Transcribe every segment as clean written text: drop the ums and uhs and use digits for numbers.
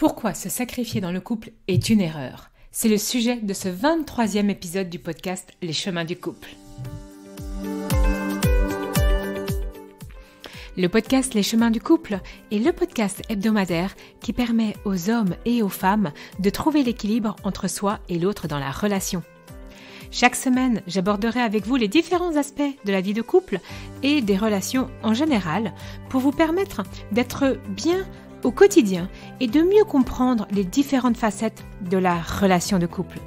Pourquoi se sacrifier dans le couple est une erreur? C'est le sujet de ce 23e épisode du podcast Les chemins du couple. Le podcast Les chemins du couple est le podcast hebdomadaire qui permet aux hommes et aux femmes de trouver l'équilibre entre soi et l'autre dans la relation. Chaque semaine, j'aborderai avec vous les différents aspects de la vie de couple et des relations en général pour vous permettre d'être bien au quotidien et de mieux comprendre les différentes facettes de la relation de couple.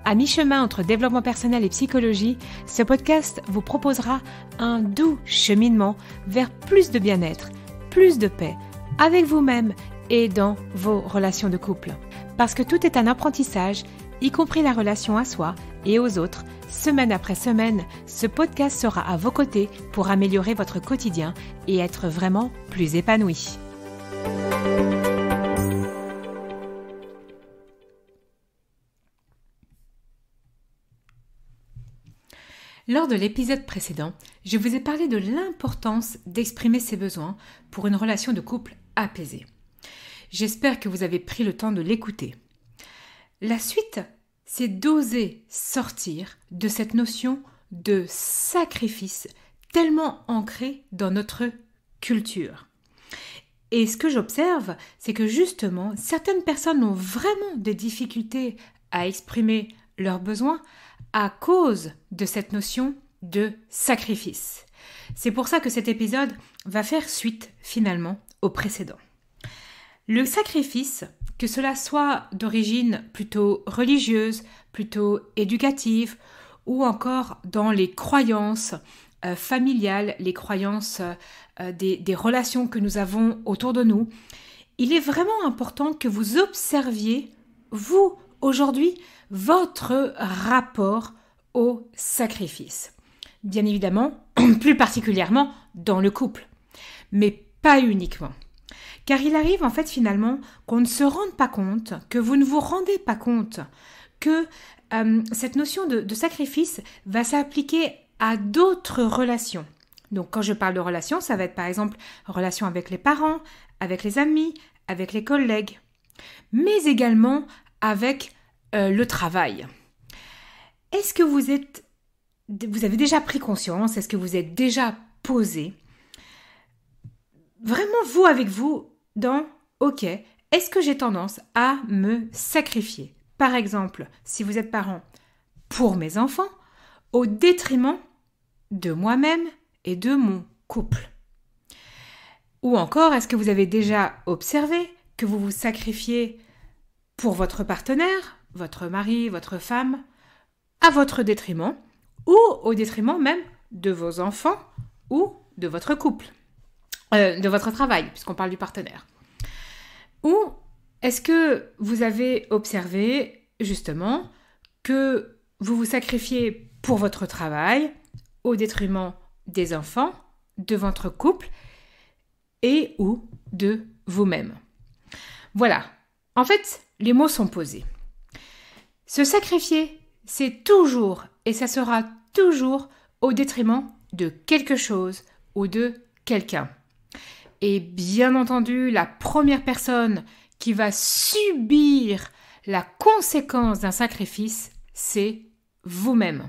À mi-chemin entre développement personnel et psychologie, ce podcast vous proposera un doux cheminement vers plus de bien-être, plus de paix, avec vous-même et dans vos relations de couple. Parce que tout est un apprentissage, y compris la relation à soi et aux autres, semaine après semaine, ce podcast sera à vos côtés pour améliorer votre quotidien et être vraiment plus épanoui. Lors de l'épisode précédent, je vous ai parlé de l'importance d'exprimer ses besoins pour une relation de couple apaisée. J'espère que vous avez pris le temps de l'écouter. La suite, c'est d'oser sortir de cette notion de sacrifice tellement ancrée dans notre culture. Et ce que j'observe, c'est que justement, certaines personnes ont vraiment des difficultés à exprimer leurs besoins à cause de cette notion de sacrifice. C'est pour ça que cet épisode va faire suite finalement au précédent. Le sacrifice, que cela soit d'origine plutôt religieuse, plutôt éducative, ou encore dans les croyances familiales, les croyances des relations que nous avons autour de nous, il est vraiment important que vous observiez, vous, aujourd'hui, votre rapport au sacrifice. Bien évidemment, plus particulièrement dans le couple, mais pas uniquement. Car il arrive en fait finalement qu'on ne se rende pas compte, que vous ne vous rendez pas compte que cette notion de sacrifice va s'appliquer à d'autres relations. Donc quand je parle de relations, ça va être par exemple relation avec les parents, avec les amis, avec les collègues, mais également avec le travail. Est-ce que vous avez déjà pris conscience, est-ce que vous êtes déjà posé, vraiment vous avec vous, dans « Ok, est-ce que j'ai tendance à me sacrifier ?» Par exemple, si vous êtes parent, pour mes enfants, au détriment de moi-même et de mon couple. Ou encore, est-ce que vous avez déjà observé que vous vous sacrifiez pour votre partenaire, votre mari, votre femme, à votre détriment, ou au détriment même de vos enfants ou de votre couple, de votre travail, puisqu'on parle du partenaire. Ou est-ce que vous avez observé justement que vous vous sacrifiez pour votre travail au détriment des enfants, de votre couple et ou de vous-même? Voilà, en fait, les mots sont posés. Se sacrifier, c'est toujours et ça sera toujours au détriment de quelque chose ou de quelqu'un. Et bien entendu, la première personne qui va subir la conséquence d'un sacrifice, c'est vous-même.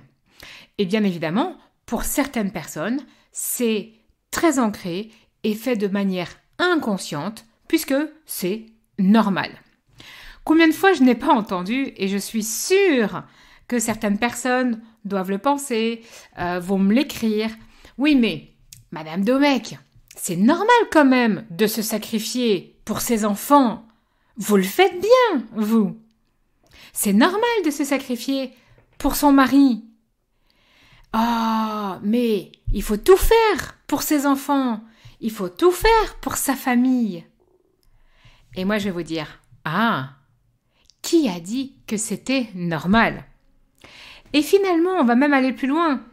Et bien évidemment, pour certaines personnes, c'est très ancré et fait de manière inconsciente, puisque c'est normal. Combien de fois je n'ai pas entendu, et je suis sûre que certaines personnes doivent le penser, vont me l'écrire. Oui, mais Madame Domecq, c'est normal quand même de se sacrifier pour ses enfants. Vous le faites bien, vous. C'est normal de se sacrifier pour son mari. Ah, mais il faut tout faire pour ses enfants. Il faut tout faire pour sa famille. Et moi, je vais vous dire, qui a dit que c'était normal? Et finalement, on va même aller plus loin.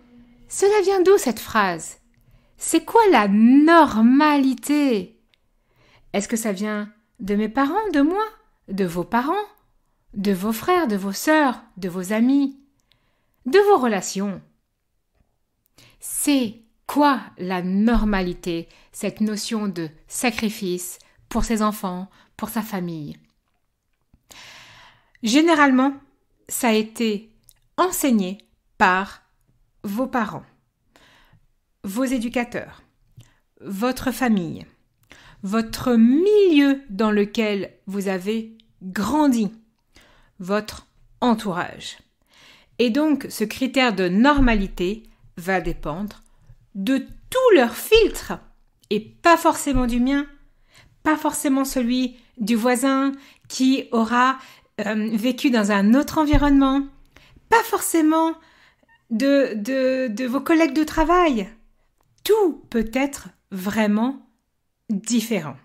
Cela vient d'où cette phrase? C'est quoi la normalité? Est-ce que ça vient de mes parents, de moi, de vos parents, de vos frères, de vos sœurs, de vos amis, de vos relations? C'est quoi la normalité, cette notion de sacrifice pour ses enfants, pour sa famille? Généralement, ça a été enseigné par vos parents, vos éducateurs, votre famille, votre milieu dans lequel vous avez grandi, votre entourage. Et donc, ce critère de normalité va dépendre de tous leurs filtres et pas forcément du mien, pas forcément celui du voisin qui aura vécu dans un autre environnement, pas forcément de vos collègues de travail. Tout peut être vraiment différent.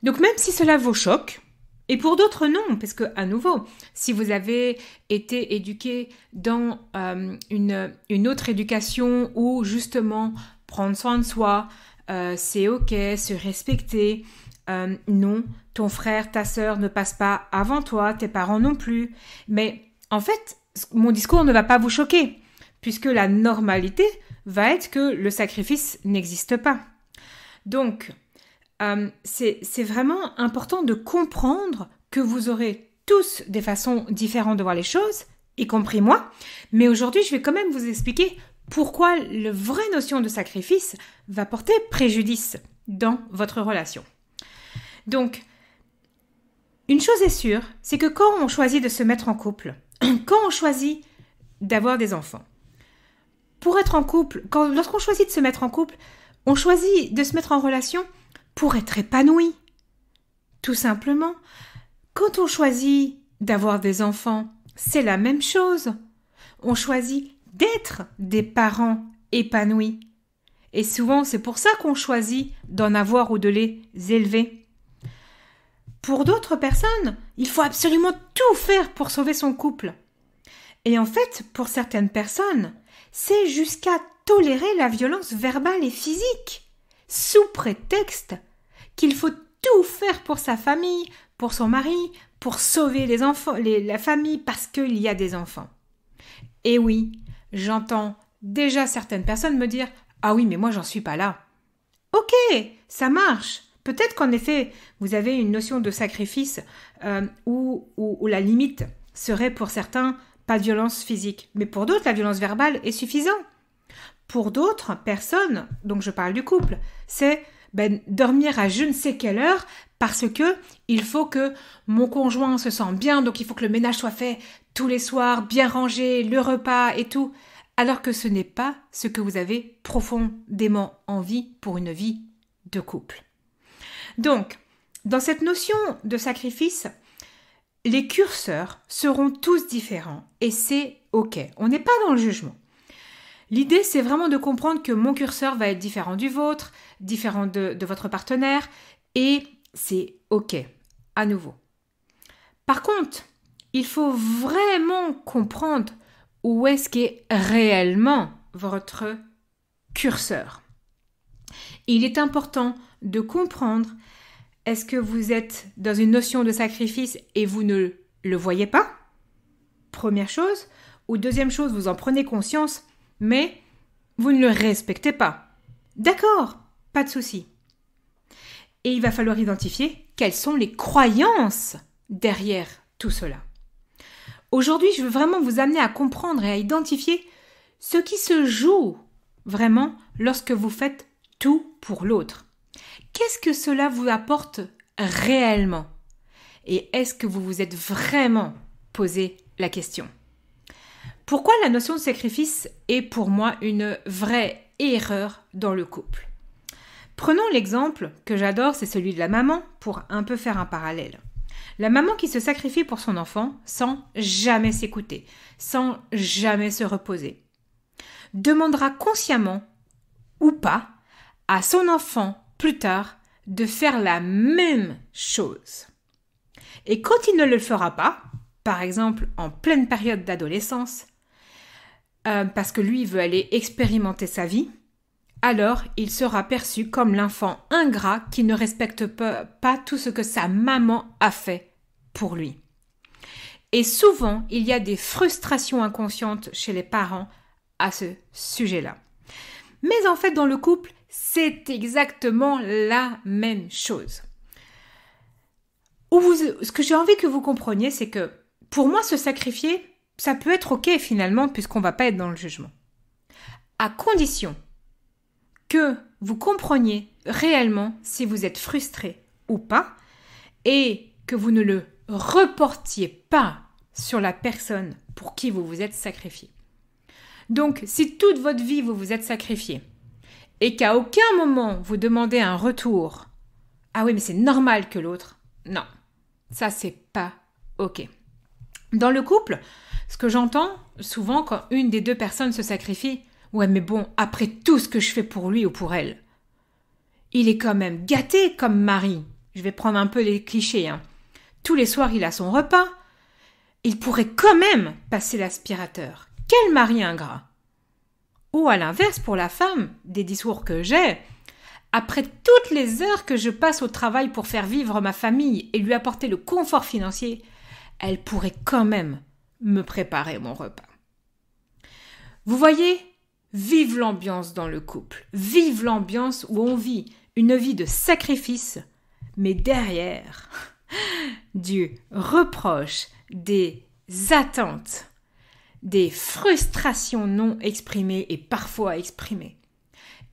Donc même si cela vous choque, et pour d'autres non, parce que à nouveau, si vous avez été éduqué dans une autre éducation où justement prendre soin de soi, c'est ok, se respecter, non, ton frère, ta sœur ne passe pas avant toi, tes parents non plus. Mais en fait, mon discours ne va pas vous choquer, puisque la normalité va être que le sacrifice n'existe pas. Donc, c'est vraiment important de comprendre que vous aurez tous des façons différentes de voir les choses, y compris moi, mais aujourd'hui, je vais quand même vous expliquer pourquoi la vraie notion de sacrifice va porter préjudice dans votre relation. Donc, une chose est sûre, c'est que quand on choisit de se mettre en couple, quand on choisit d'avoir des enfants, pour être en couple, lorsqu'on choisit de se mettre en couple, on choisit de se mettre en relation pour être épanoui. Tout simplement. Quand on choisit d'avoir des enfants, c'est la même chose. On choisit d'être des parents épanouis. Et souvent, c'est pour ça qu'on choisit d'en avoir ou de les élever. Pour d'autres personnes, il faut absolument tout faire pour sauver son couple. Et en fait, pour certaines personnes, c'est jusqu'à tolérer la violence verbale et physique, sous prétexte qu'il faut tout faire pour sa famille, pour son mari, pour sauver les enfants, la famille parce qu'il y a des enfants. Et oui, j'entends déjà certaines personnes me dire « Ah oui, mais moi j'en suis pas là. » Ok, ça marche. Peut-être qu'en effet, vous avez une notion de sacrifice où la limite serait pour certains pas de violence physique, mais pour d'autres, la violence verbale est suffisante. Pour d'autres personnes, donc je parle du couple, c'est dormir à je ne sais quelle heure parce que il faut que mon conjoint se sente bien, donc il faut que le ménage soit fait tous les soirs, bien rangé, le repas et tout, alors que ce n'est pas ce que vous avez profondément envie pour une vie de couple. Donc, dans cette notion de sacrifice, les curseurs seront tous différents et c'est ok, on n'est pas dans le jugement. L'idée, c'est vraiment de comprendre que mon curseur va être différent du vôtre, différent de votre partenaire, et c'est ok, à nouveau. Par contre, il faut vraiment comprendre où est-ce qu'est réellement votre curseur. Il est important de comprendre, est-ce que vous êtes dans une notion de sacrifice et vous ne le voyez pas? Première chose. Ou deuxième chose, vous en prenez conscience, mais vous ne le respectez pas. D'accord, pas de souci. Et il va falloir identifier quelles sont les croyances derrière tout cela. Aujourd'hui, je veux vraiment vous amener à comprendre et à identifier ce qui se joue vraiment lorsque vous faites tout pour l'autre. Qu'est-ce que cela vous apporte réellement? Et est-ce que vous vous êtes vraiment posé la question? Pourquoi la notion de sacrifice est pour moi une vraie erreur dans le couple? Prenons l'exemple que j'adore, c'est celui de la maman, pour un peu faire un parallèle. La maman qui se sacrifie pour son enfant sans jamais s'écouter, sans jamais se reposer, demandera consciemment ou pas à son enfant plus tard de faire la même chose. Et quand il ne le fera pas, par exemple en pleine période d'adolescence, parce que lui veut aller expérimenter sa vie, alors il sera perçu comme l'enfant ingrat qui ne respecte pas tout ce que sa maman a fait pour lui. Et souvent, il y a des frustrations inconscientes chez les parents à ce sujet-là. Mais en fait, dans le couple, c'est exactement la même chose. Ce que j'ai envie que vous compreniez, c'est que pour moi, se sacrifier, ça peut être ok finalement, puisqu'on ne va pas être dans le jugement. À condition que vous compreniez réellement si vous êtes frustré ou pas, et que vous ne le reportiez pas sur la personne pour qui vous vous êtes sacrifié. Donc, si toute votre vie vous vous êtes sacrifié, et qu'à aucun moment vous demandez un retour, ah oui, mais c'est normal que l'autre, non, ça c'est pas ok. Dans le couple, ce que j'entends souvent quand une des deux personnes se sacrifie, ouais mais bon, après tout ce que je fais pour lui ou pour elle, il est quand même gâté comme mari. Je vais prendre un peu les clichés, hein. Tous les soirs il a son repas, il pourrait quand même passer l'aspirateur. Quel mari ingrat! Ou à l'inverse, pour la femme, des discours que j'ai, après toutes les heures que je passe au travail pour faire vivre ma famille et lui apporter le confort financier, elle pourrait quand même me préparer mon repas. Vous voyez, vive l'ambiance dans le couple, vive l'ambiance où on vit une vie de sacrifice, mais derrière, du reproche, des attentes, des frustrations non exprimées et parfois exprimées.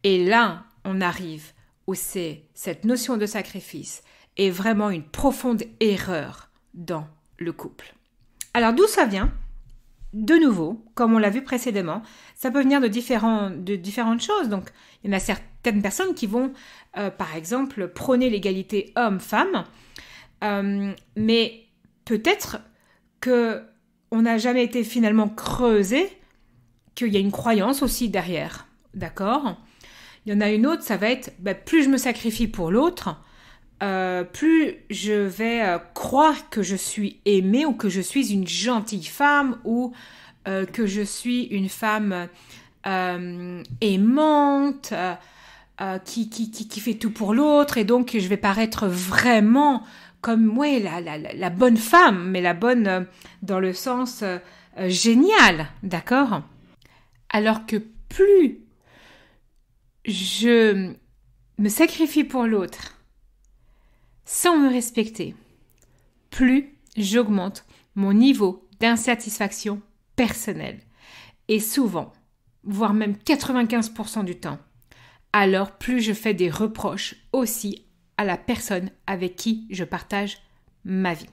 Et là, on arrive où cette notion de sacrifice est vraiment une profonde erreur dans le couple. Alors d'où ça vient ? De nouveau, comme on l'a vu précédemment, ça peut venir de différentes choses. Donc, il y en a certaines personnes qui vont, par exemple, prôner l'égalité homme-femme, mais peut-être qu'on n'a jamais été finalement creusé, qu'il y a une croyance aussi derrière, d'accord ? Il y en a une autre, ça va être, plus je me sacrifie pour l'autre, plus je vais croire que je suis aimée ou que je suis une gentille femme ou que je suis une femme aimante, qui fait tout pour l'autre et donc je vais paraître vraiment comme la bonne femme, mais la bonne dans le sens génial, d'accord ? Alors que plus je me sacrifie pour l'autre sans me respecter, plus j'augmente mon niveau d'insatisfaction personnelle. Et souvent, voire même 95% du temps, alors plus je fais des reproches aussi à la personne avec qui je partage ma vie.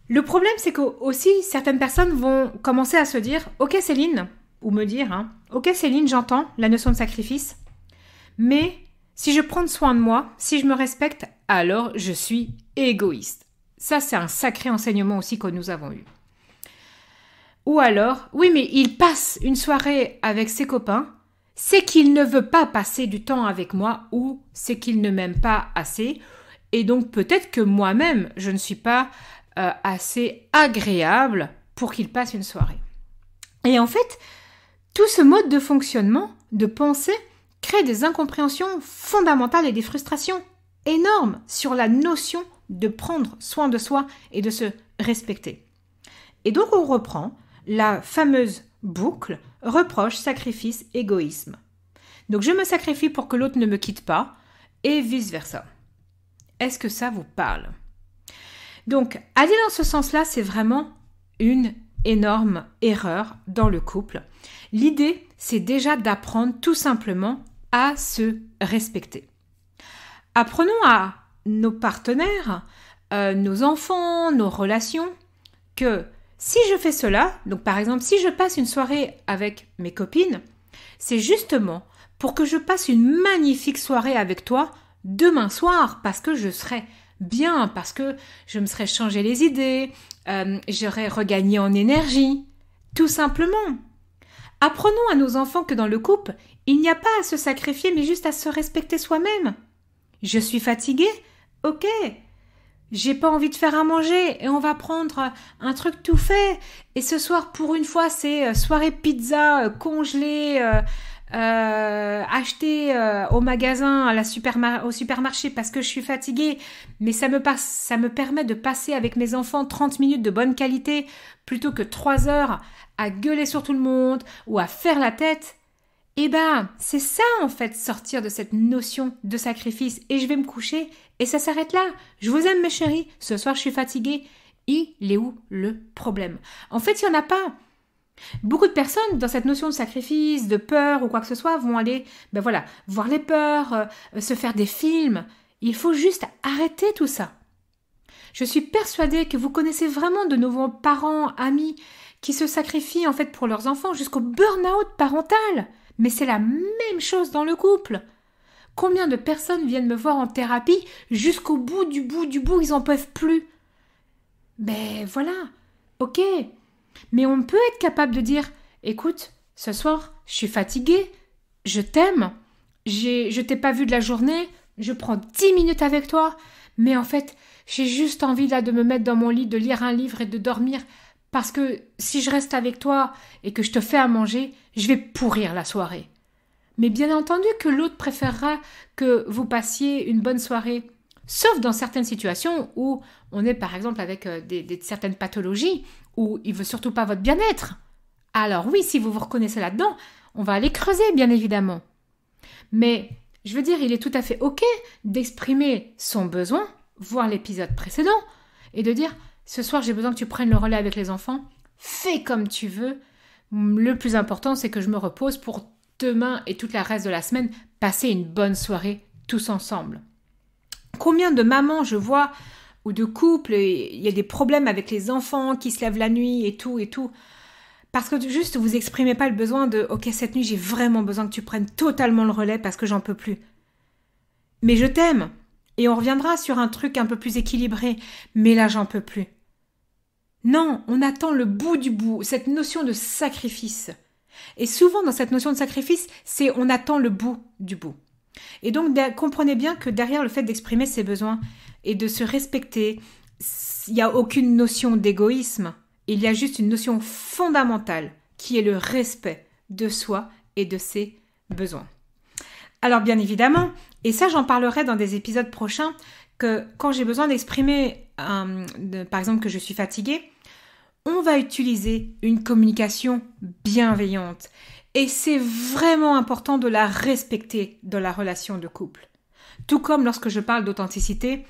Le problème, c'est que aussi certaines personnes vont commencer à se dire « Ok Céline », ou me dire « Ok Céline, j'entends la notion de sacrifice, mais si je prends soin de moi, si je me respecte, alors je suis égoïste. » Ça, c'est un sacré enseignement aussi que nous avons eu. Ou alors, oui, mais il passe une soirée avec ses copains, c'est qu'il ne veut pas passer du temps avec moi ou c'est qu'il ne m'aime pas assez. Et donc peut-être que moi-même, je ne suis pas assez agréable pour qu'il passe une soirée. Et en fait, tout ce mode de fonctionnement, de pensée, crée des incompréhensions fondamentales et des frustrations énormes sur la notion de prendre soin de soi et de se respecter. Et donc on reprend la fameuse boucle reproche, sacrifice, égoïsme. Donc je me sacrifie pour que l'autre ne me quitte pas et vice-versa. Est-ce que ça vous parle ? Donc aller dans ce sens-là, c'est vraiment une énorme erreur dans le couple. L'idée, c'est déjà d'apprendre tout simplement à se respecter. Apprenons à nos partenaires, nos enfants, nos relations, que si je fais cela, donc par exemple, si je passe une soirée avec mes copines, c'est justement pour que je passe une magnifique soirée avec toi demain soir, parce que je serai bien, parce que je me serais changé les idées, j'aurais regagné en énergie, tout simplement. Apprenons à nos enfants que dans le couple, il n'y a pas à se sacrifier, mais juste à se respecter soi-même. Je suis fatiguée ? Ok. J'ai pas envie de faire à manger et on va prendre un truc tout fait. Et ce soir, pour une fois, c'est soirée pizza congelée, achetée au magasin, au supermarché parce que je suis fatiguée. Mais ça me permet de passer avec mes enfants 30 minutes de bonne qualité plutôt que 3 heures à gueuler sur tout le monde ou à faire la tête. Eh ben, c'est ça en fait, sortir de cette notion de sacrifice. Et je vais me coucher et ça s'arrête là. Je vous aime mes chéris, ce soir je suis fatiguée. Il est où le problème? En fait, il n'y en a pas. Beaucoup de personnes, dans cette notion de sacrifice, de peur ou quoi que ce soit, vont aller, voir les peurs, se faire des films. Il faut juste arrêter tout ça. Je suis persuadée que vous connaissez vraiment de nouveaux parents, amis, qui se sacrifient en fait pour leurs enfants jusqu'au burn-out parental. Mais c'est la même chose dans le couple. Combien de personnes viennent me voir en thérapie jusqu'au bout du bout, ils n'en peuvent plus. Ben voilà, ok. Mais on peut être capable de dire, écoute, ce soir, je suis fatiguée, je t'aime, je t'ai pas vu de la journée, je prends 10 minutes avec toi, mais en fait, j'ai juste envie là de me mettre dans mon lit, de lire un livre et de dormir, parce que si je reste avec toi et que je te fais à manger, je vais pourrir la soirée. Mais bien entendu que l'autre préférera que vous passiez une bonne soirée, sauf dans certaines situations où on est par exemple avec certaines pathologies, où il veut surtout pas votre bien-être. Alors oui, si vous vous reconnaissez là-dedans, on va aller creuser, bien évidemment. Mais, je veux dire, il est tout à fait ok d'exprimer son besoin, voir l'épisode précédent, et de dire, ce soir j'ai besoin que tu prennes le relais avec les enfants, fais comme tu veux. Le plus important, c'est que je me repose pour demain et toute la reste de la semaine, passer une bonne soirée tous ensemble. Combien de mamans je vois, ou de couples, il y a des problèmes avec les enfants qui se lèvent la nuit et tout, parce que juste vous exprimez pas le besoin de « Ok, cette nuit, j'ai vraiment besoin que tu prennes totalement le relais parce que j'en peux plus. » Mais je t'aime. Et on reviendra sur un truc un peu plus équilibré. Mais là, j'en peux plus. Non, on attend le bout du bout, cette notion de sacrifice. Et souvent, dans cette notion de sacrifice, c'est on attend le bout du bout. Et donc, comprenez bien que derrière le fait d'exprimer ses besoins et de se respecter, il n'y a aucune notion d'égoïsme. Il y a juste une notion fondamentale qui est le respect de soi et de ses besoins. Alors, bien évidemment, et ça, j'en parlerai dans des épisodes prochains, que quand j'ai besoin d'exprimer, par exemple, que je suis fatiguée, on va utiliser une communication bienveillante. Et c'est vraiment important de la respecter dans la relation de couple. Tout comme lorsque je parle d'authenticité,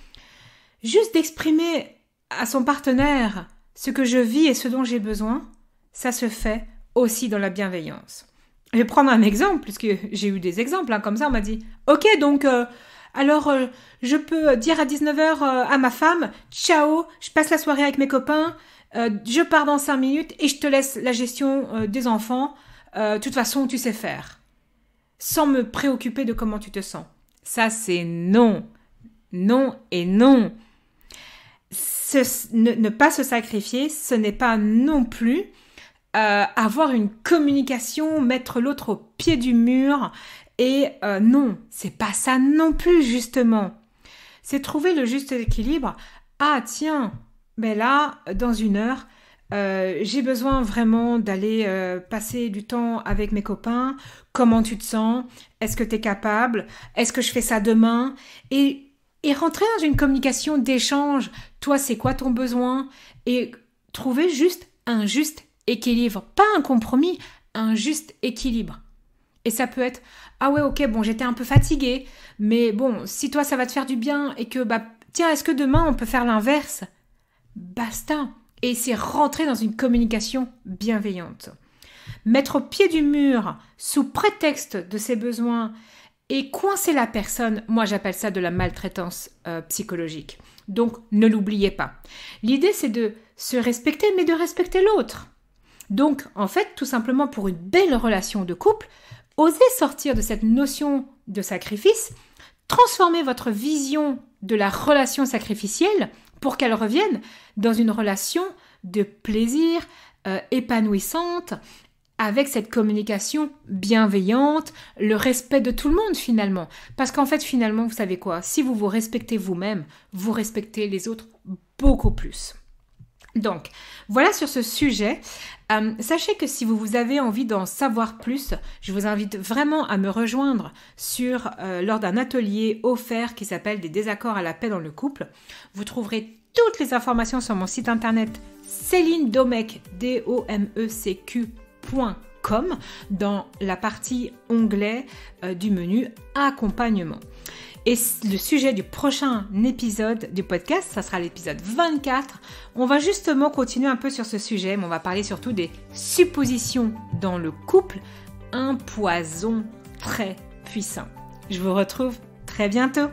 juste d'exprimer à son partenaire ce que je vis et ce dont j'ai besoin, ça se fait aussi dans la bienveillance. Je vais prendre un exemple, puisque j'ai eu des exemples, comme ça on m'a dit « Ok, donc, je peux dire à 19h à ma femme « Ciao, je passe la soirée avec mes copains, je pars dans 5 minutes et je te laisse la gestion des enfants. De toute façon, tu sais faire. » Sans me préoccuper de comment tu te sens. Ça, c'est non. Non et non. Ne pas se sacrifier, ce n'est pas non plus avoir une communication, mettre l'autre au pied du mur. Et non, c'est pas ça non plus, justement. C'est trouver le juste équilibre. Ah, tiens, ben là, dans 1 heure, j'ai besoin vraiment d'aller passer du temps avec mes copains. Comment tu te sens? Est-ce que tu es capable? Est-ce que je fais ça demain? Et rentrer dans une communication d'échange. Toi, c'est quoi ton besoin? Et trouver juste un juste équilibre. Pas un compromis, un juste équilibre. Et ça peut être, ah ouais, ok, bon, j'étais un peu fatiguée, mais bon, si toi, ça va te faire du bien et que, tiens, est-ce que demain, on peut faire l'inverse? Basta. Et c'est rentrer dans une communication bienveillante. Mettre au pied du mur, sous prétexte de ses besoins, et coincer la personne, moi j'appelle ça de la maltraitance psychologique. Donc ne l'oubliez pas. L'idée c'est de se respecter, mais de respecter l'autre. Donc en fait, tout simplement pour une belle relation de couple, osez sortir de cette notion de sacrifice, transformez votre vision de la relation sacrificielle pour qu'elle revienne dans une relation de plaisir épanouissante, avec cette communication bienveillante, le respect de tout le monde finalement. Parce qu'en fait finalement, vous savez quoi? Si vous vous respectez vous-même, vous respectez les autres beaucoup plus. Donc, voilà sur ce sujet. Sachez que si vous avez envie d'en savoir plus, je vous invite vraiment à me rejoindre lors d'un atelier offert qui s'appelle « Des désaccords à la paix dans le couple ». Vous trouverez toutes les informations sur mon site internet celinedomec.com comme dans la partie onglet du menu accompagnement. Et le sujet du prochain épisode du podcast, ça sera l'épisode 24. On va justement continuer un peu sur ce sujet, mais on va parler surtout des suppositions dans le couple, un poison très puissant. Je vous retrouve très bientôt.